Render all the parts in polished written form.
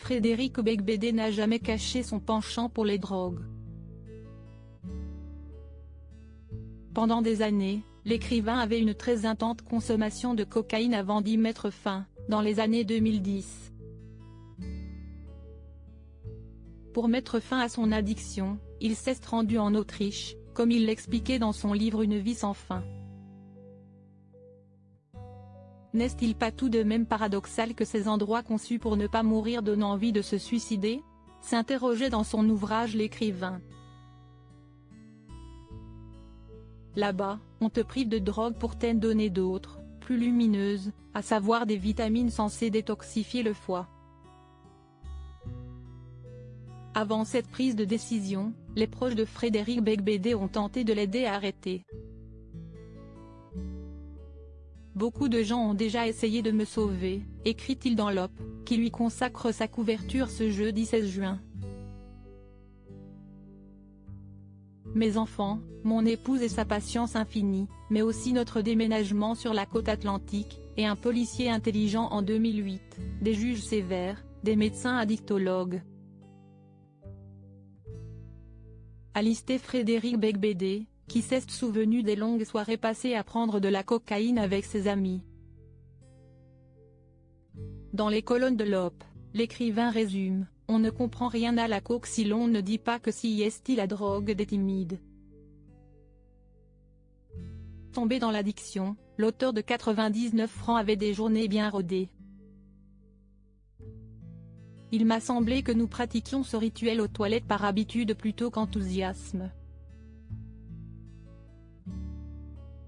Frédéric Beigbeder n'a jamais caché son penchant pour les drogues. Pendant des années, l'écrivain avait une très intense consommation de cocaïne avant d'y mettre fin, dans les années 2010. Pour mettre fin à son addiction, il s'est rendu en Autriche, comme il l'expliquait dans son livre Une vie sans fin. N'est-il pas tout de même paradoxal que ces endroits conçus pour ne pas mourir donnent envie de se suicider ? S'interrogeait dans son ouvrage l'écrivain. Là-bas, on te prive de drogue pour t'en donner d'autres, plus lumineuses, à savoir des vitamines censées détoxifier le foie. Avant cette prise de décision, les proches de Frédéric Beigbeder ont tenté de l'aider à arrêter. Beaucoup de gens ont déjà essayé de me sauver, écrit-il dans l'Op, qui lui consacre sa couverture ce jeudi 16 juin. Mes enfants, mon épouse et sa patience infinie, mais aussi notre déménagement sur la côte atlantique, et un policier intelligent en 2008, des juges sévères, des médecins addictologues. A listé Frédéric Beigbeder, qui s'est souvenu des longues soirées passées à prendre de la cocaïne avec ses amis. Dans les colonnes de l'Op, l'écrivain résume: on ne comprend rien à la coke si l'on ne dit pas que si est la drogue des timides. Tombé dans l'addiction, l'auteur de 99 francs avait des journées bien rodées. Il m'a semblé que nous pratiquions ce rituel aux toilettes par habitude plutôt qu'enthousiasme.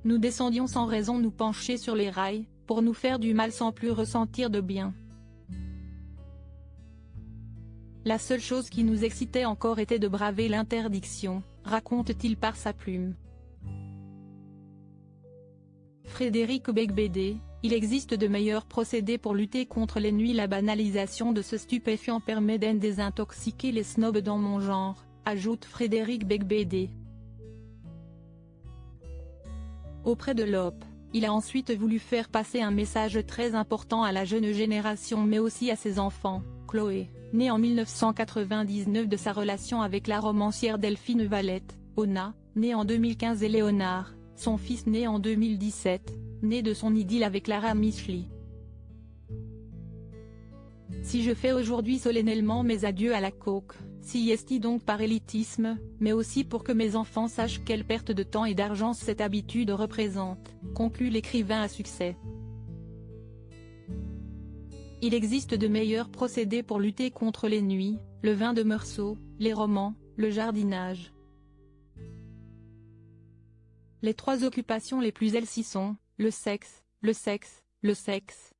Nous descendions sans raison nous pencher sur les rails, pour nous faire du mal sans plus ressentir de bien. La seule chose qui nous excitait encore était de braver l'interdiction, raconte-t-il par sa plume. Frédéric Beigbeder, il existe de meilleurs procédés pour lutter contre les nuits. La banalisation de ce stupéfiant permet d'en désintoxiquer les snobs dans mon genre, ajoute Frédéric Beigbeder. Auprès de l'Op, il a ensuite voulu faire passer un message très important à la jeune génération mais aussi à ses enfants. Chloé, née en 1999 de sa relation avec la romancière Delphine Valette, Ona, née en 2015 et Léonard, son fils né en 2017, né de son idylle avec Lara Micheli. Si je fais aujourd'hui solennellement mes adieux à la coke, si est donc par élitisme, mais aussi pour que mes enfants sachent quelle perte de temps et d'argent cette habitude représente, conclut l'écrivain à succès. Il existe de meilleurs procédés pour lutter contre les nuits, le vin de Meursault, les romans, le jardinage. Les trois occupations les plus elles-ci sont, le sexe, le sexe, le sexe.